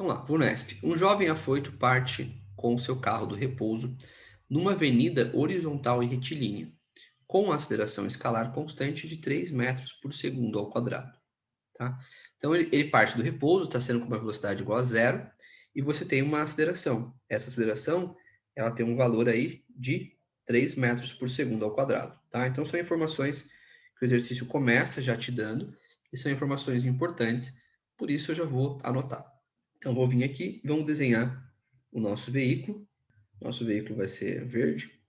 Então lá, Vunesp. Um jovem afoito parte com seu carro do repouso numa avenida horizontal e retilínea, com aceleração escalar constante de 3 metros por segundo ao quadrado. Tá? Então ele parte do repouso, está sendo com uma velocidade igual a zero, e você tem uma aceleração. Essa aceleração ela tem um valor aí de 3 metros por segundo ao quadrado. Tá? Então são informações que o exercício começa já te dando, e são informações importantes, por isso eu já vou anotar. Então vou vir aqui, vamos desenhar o nosso veículo. Nosso veículo vai ser verde.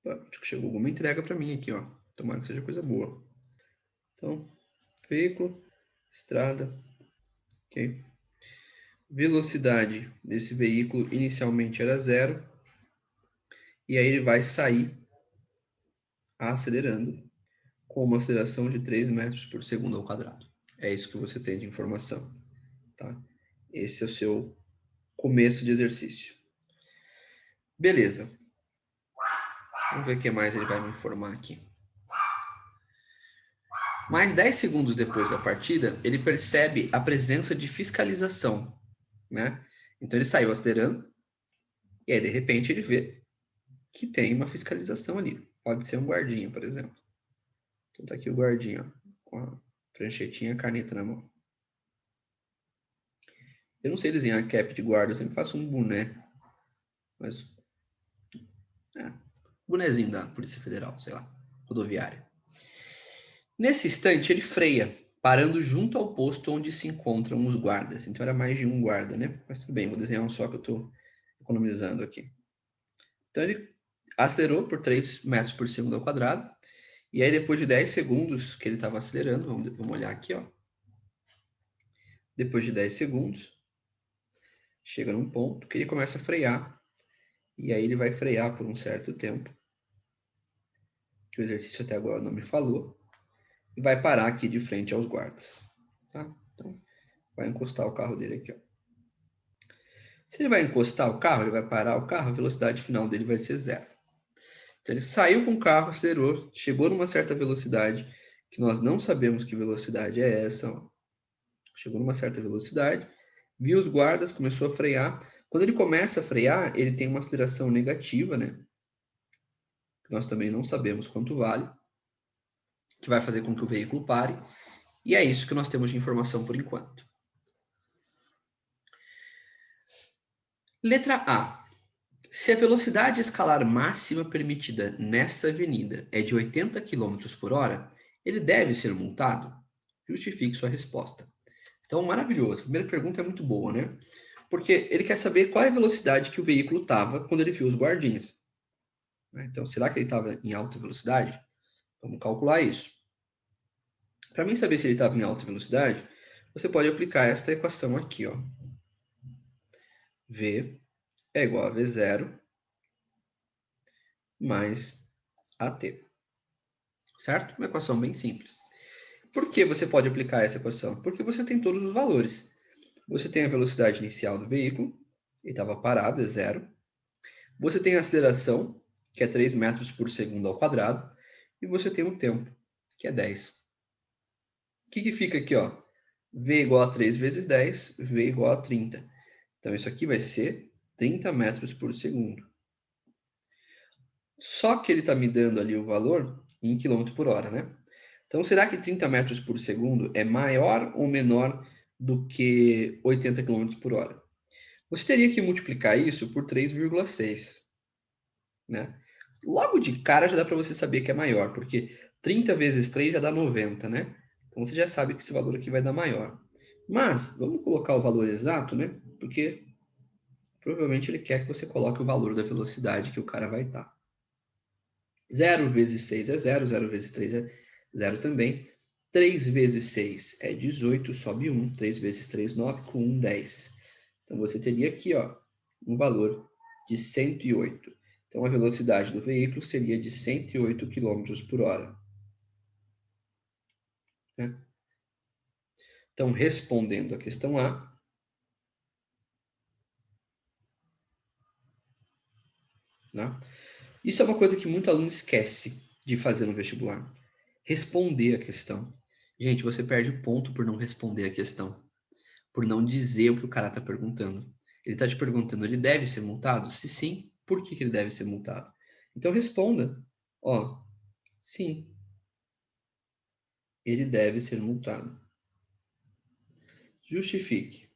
Acho que chegou alguma entrega para mim aqui, ó. Tomara que seja coisa boa. Então, veículo, estrada, ok? Velocidade desse veículo inicialmente era zero, e aí ele vai sair acelerando com uma aceleração de 3 metros por segundo ao quadrado. É isso que você tem de informação, tá? Esse é o seu começo de exercício. Beleza. Vamos ver o que mais ele vai me informar aqui. Mais 10 segundos depois da partida, ele percebe a presença de fiscalização, né? Então ele saiu acelerando, e aí de repente ele vê que tem uma fiscalização ali. Pode ser um guardinha, por exemplo. Então tá aqui o guardinha, ó, com a pranchetinha e a caneta na mão. Eu não sei desenhar cap de guarda, eu sempre faço um boné. Mas. Bonezinho da Polícia Federal, sei lá, rodoviária. Nesse instante, ele freia, parando junto ao posto onde se encontram os guardas. Então era mais de um guarda, né? Mas tudo bem, vou desenhar um só que eu estou economizando aqui. Então ele acelerou por 3 metros por segundo ao quadrado. E aí, depois de 10 segundos que ele estava acelerando, vamos olhar aqui, ó. Depois de 10 segundos, chega num ponto que ele começa a frear. E aí ele vai frear por um certo tempo, que o exercício até agora não me falou. E vai parar aqui de frente aos guardas. Tá? Então, vai encostar o carro dele aqui, ó. Se ele vai encostar o carro, ele vai parar o carro, a velocidade final dele vai ser zero. Então ele saiu com o carro, acelerou, chegou numa certa velocidade, que nós não sabemos que velocidade é essa, ó. Chegou numa certa velocidade, viu os guardas, começou a frear. Quando ele começa a frear, ele tem uma aceleração negativa, né? Que nós também não sabemos quanto vale, que vai fazer com que o veículo pare. E é isso que nós temos de informação por enquanto. Letra A. Se a velocidade escalar máxima permitida nessa avenida é de 80 km por hora, ele deve ser multado? Justifique sua resposta. Então, maravilhoso. A primeira pergunta é muito boa, né? Porque ele quer saber qual é a velocidade que o veículo estava quando ele viu os guardinhas. Então, será que ele estava em alta velocidade? Vamos calcular isso. Para mim saber se ele estava em alta velocidade, você pode aplicar esta equação aqui, ó. V é igual a V0 mais AT. Certo? Uma equação bem simples. Por que você pode aplicar essa equação? Porque você tem todos os valores. Você tem a velocidade inicial do veículo, ele estava parado, é zero. Você tem a aceleração, que é 3 metros por segundo ao quadrado. E você tem o tempo, que é 10. O que fica aqui, ó? V igual a 3 vezes 10, V igual a 30. Então, isso aqui vai ser 30 metros por segundo. Só que ele está me dando ali o valor em quilômetro por hora, né? Então, será que 30 metros por segundo é maior ou menor do que 80 km por hora? Você teria que multiplicar isso por 3,6, né? Logo de cara já dá para você saber que é maior, porque 30 vezes 3 já dá 90, né? Então você já sabe que esse valor aqui vai dar maior. Mas, vamos colocar o valor exato, né? Porque provavelmente ele quer que você coloque o valor da velocidade que o cara vai estar. 0 vezes 6 é 0, 0 vezes 3 é 0 também. 3 vezes 6 é 18, sobe 1. 3 vezes 3, 9, com 1, 10. Então você teria aqui, ó, um valor de 108. Então a velocidade do veículo seria de 108 km por hora. Né? Então, respondendo a questão A, né? Isso é uma coisa que muito aluno esquece de fazer no vestibular. Responder a questão. Gente, você perde ponto por não responder a questão. por não dizer o que o cara está perguntando. Ele está te perguntando, ele deve ser multado? Se sim, por que ele deve ser multado? Então responda, ó, sim, ele deve ser multado. Justifique,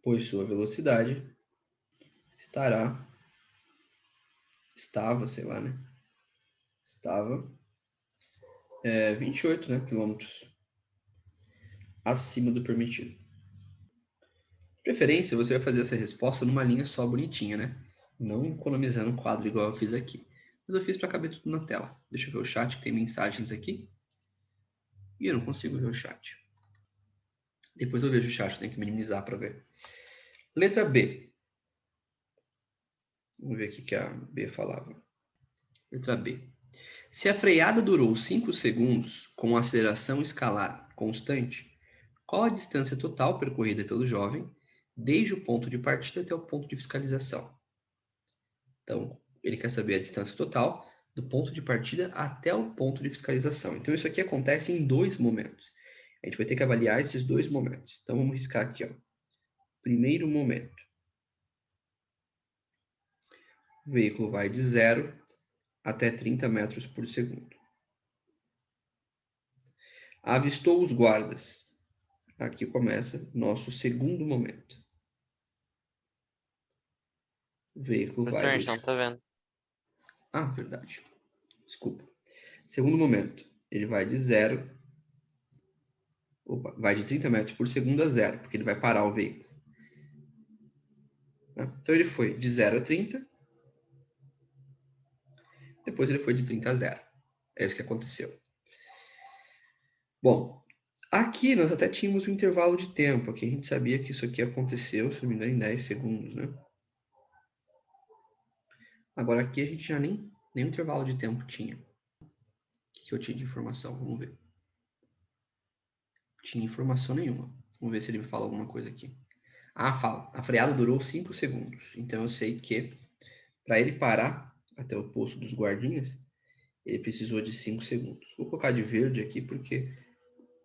pois sua velocidade estava, sei lá, né? Estava 28, né, quilômetros acima do permitido. De preferência, você vai fazer essa resposta numa linha só bonitinha, né? Não economizando um quadro igual eu fiz aqui. Mas eu fiz para caber tudo na tela. Deixa eu ver o chat, que tem mensagens aqui. E eu não consigo ver o chat. Depois eu vejo o chat, eu tenho que minimizar para ver. Letra B. Vamos ver o que a B falava. Letra B. Se a freada durou 5 segundos com aceleração escalar constante, qual a distância total percorrida pelo jovem desde o ponto de partida até o ponto de fiscalização? Então, ele quer saber a distância total do ponto de partida até o ponto de fiscalização. Então, isso aqui acontece em 2 momentos. A gente vai ter que avaliar esses 2 momentos. Então, vamos riscar aqui, ó. Primeiro momento. O veículo vai de 0 até 30 metros por segundo. Avistou os guardas. Aqui começa nosso segundo momento. O veículo Professor, vai a de... gente não tá vendo. Ah, verdade. Desculpa. Segundo momento. Ele vai de 0... Opa, vai de 30 metros por segundo a 0, porque ele vai parar o veículo. Então ele foi de 0 a 30, depois ele foi de 30 a 0. É isso que aconteceu. Bom, aqui nós até tínhamos um intervalo de tempo. Aqui a gente sabia que isso aqui aconteceu, se não me engano, em 10 segundos, né? Agora aqui a gente já nem intervalo de tempo tinha. O que eu tinha de informação? Vamos ver. Não tinha informação nenhuma. Vamos ver se ele me fala alguma coisa aqui. Ah, fala. A freada durou 5 segundos. Então eu sei que para ele parar até o posto dos guardinhas, ele precisou de 5 segundos. Vou colocar de verde aqui porque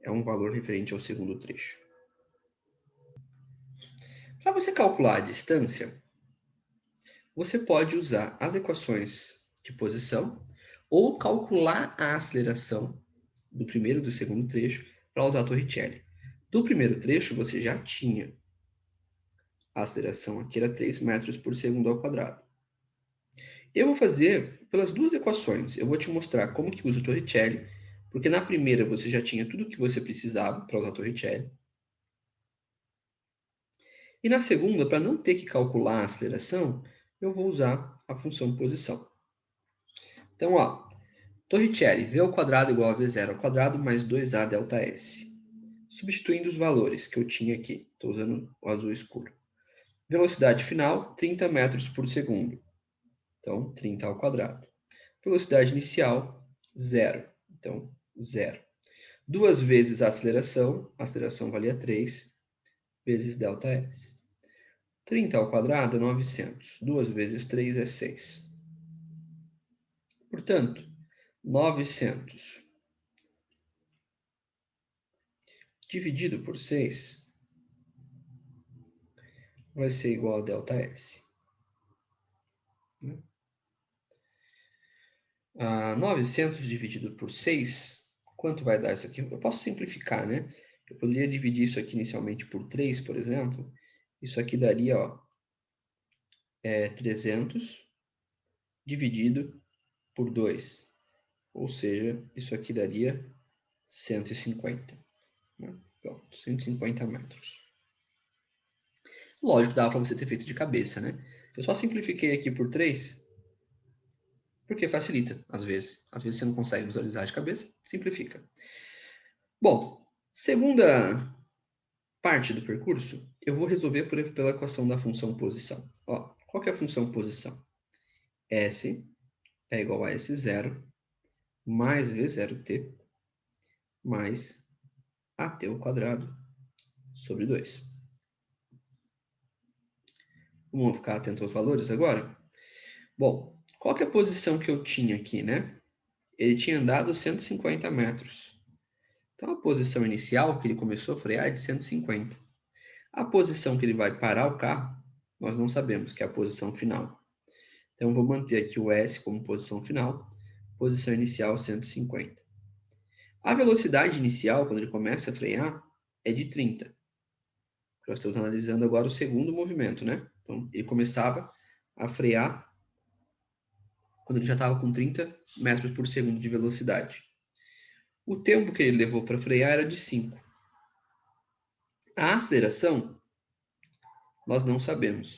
é um valor referente ao segundo trecho. Para você calcular a distância, você pode usar as equações de posição ou calcular a aceleração do primeiro e do segundo trecho para usar a Torricelli. Do primeiro trecho, você já tinha a aceleração aqui, era 3 metros por segundo ao quadrado. Eu vou fazer pelas duas equações. Eu vou te mostrar como que usa o Torricelli, porque na primeira você já tinha tudo o que você precisava para usar o Torricelli. E na segunda, para não ter que calcular a aceleração, eu vou usar a função posição. Então, ó, Torricelli, v ao quadrado igual a v0 ao quadrado mais 2a delta s. Substituindo os valores que eu tinha aqui, estou usando o azul escuro. Velocidade final, 30 metros por segundo. Então, 30 ao quadrado. Velocidade inicial, 0. Então, 0. 2 vezes a aceleração valia 3, vezes delta s. 30 ao quadrado é 900. 2 vezes 3 é 6. Portanto, 900 dividido por 6 vai ser igual a delta S. 900 dividido por 6, quanto vai dar isso aqui? Eu posso simplificar, né? Eu poderia dividir isso aqui inicialmente por 3, por exemplo. Isso aqui daria, ó, 300 dividido por 2. Ou seja, isso aqui daria 150. Né? Pronto, 150 metros. Lógico, dá para você ter feito de cabeça, né? Eu só simplifiquei aqui por 3, porque facilita, às vezes. Às vezes você não consegue visualizar de cabeça, simplifica. Bom, segunda parte do percurso, eu vou resolver pela equação da função posição. Ó, qual que é a função posição? S é igual a S0 mais V0t mais AT ao quadrado sobre 2. Vamos ficar atento aos valores agora? Bom, qual que é a posição que eu tinha aqui, né? Ele tinha andado 150 metros. Então, a posição inicial que ele começou a frear é de 150. A posição que ele vai parar o carro, nós não sabemos, que é a posição final. Então, vou manter aqui o S como posição final, posição inicial 150. A velocidade inicial, quando ele começa a frear, é de 30. Nós estamos analisando agora o segundo movimento, né? Então, ele começava a frear quando ele já estava com 30 metros por segundo de velocidade. O tempo que ele levou para frear era de 5. A aceleração, nós não sabemos,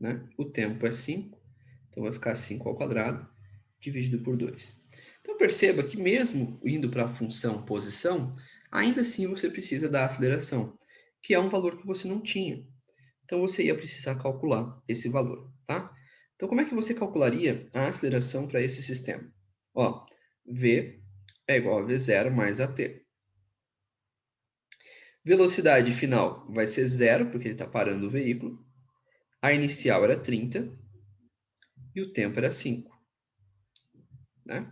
né? O tempo é 5, então vai ficar 5 ao quadrado, dividido por 2. Então, perceba que mesmo indo para a função posição, ainda assim você precisa da aceleração, que é um valor que você não tinha. Então, você ia precisar calcular esse valor, tá? Então, como é que você calcularia a aceleração para esse sistema? Ó, V é igual a V0 mais AT. Velocidade final vai ser 0, porque ele está parando o veículo. A inicial era 30 e o tempo era 5. Né?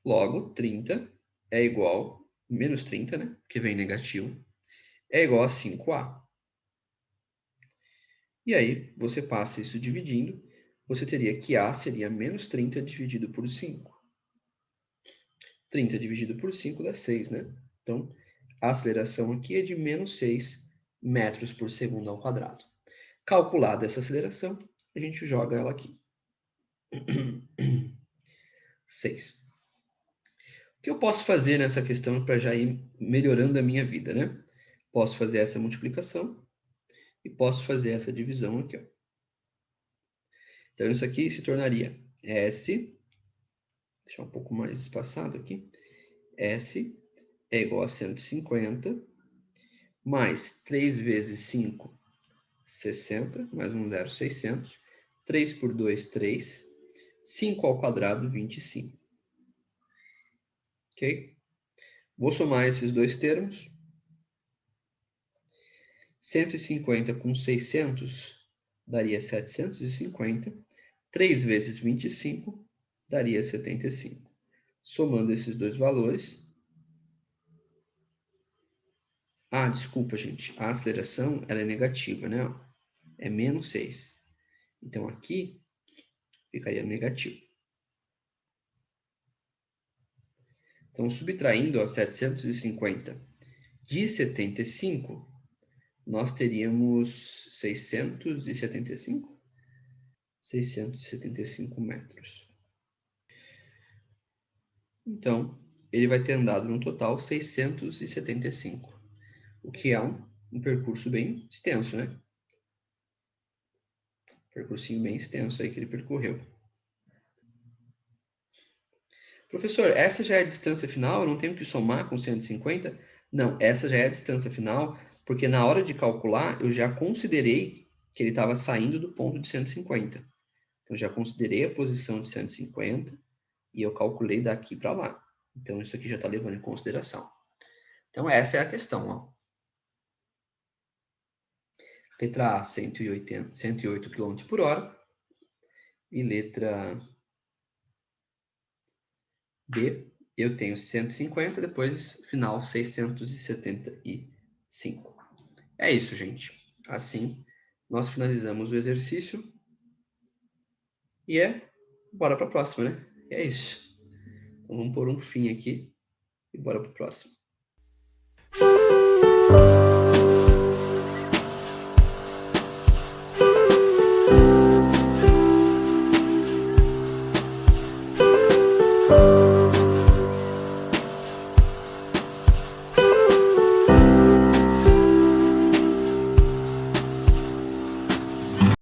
Logo, 30 é igual, menos 30, né? Que vem negativo, é igual a 5A. E aí, você passa isso dividindo, você teria que A seria menos 30 dividido por 5. 30 dividido por 5 dá 6, né? Então, a aceleração aqui é de menos 6 metros por segundo ao quadrado. Calculada essa aceleração, a gente joga ela aqui. 6. O que eu posso fazer nessa questão para já ir melhorando a minha vida, né? Posso fazer essa multiplicação e posso fazer essa divisão aqui, ó. Então, isso aqui se tornaria S, deixar um pouco mais espaçado aqui, S é igual a 150, mais 3 vezes 5, 60, mais um zero, 600, 3 por 2, 3, 5 ao quadrado, 25. Ok? Vou somar esses dois termos. 150 com 600 daria 750. 3 vezes 25 daria 75. Somando esses dois valores... Ah, desculpa, gente. A aceleração ela é negativa, né? É menos 6. Então, aqui ficaria negativo. Então, subtraindo 750 de 75, nós teríamos 675? 675 metros. Então, ele vai ter andado no total 675, o que é um percurso bem extenso, né? Percursinho bem extenso aí que ele percorreu. Professor, essa já é a distância final? Eu não tenho que somar com 150? Não, essa já é a distância final, porque na hora de calcular, eu já considerei que ele estava saindo do ponto de 150. Então, já considerei a posição de 150 e eu calculei daqui para lá. Então, isso aqui já está levando em consideração. Então, essa é a questão. Ó. Letra A, 108 km por hora. E letra B, eu tenho 150, depois, final, 675. É isso, gente. Assim, nós finalizamos o exercício. E bora para a próxima, né? É isso. Então, vamos pôr um fim aqui e bora para o próximo.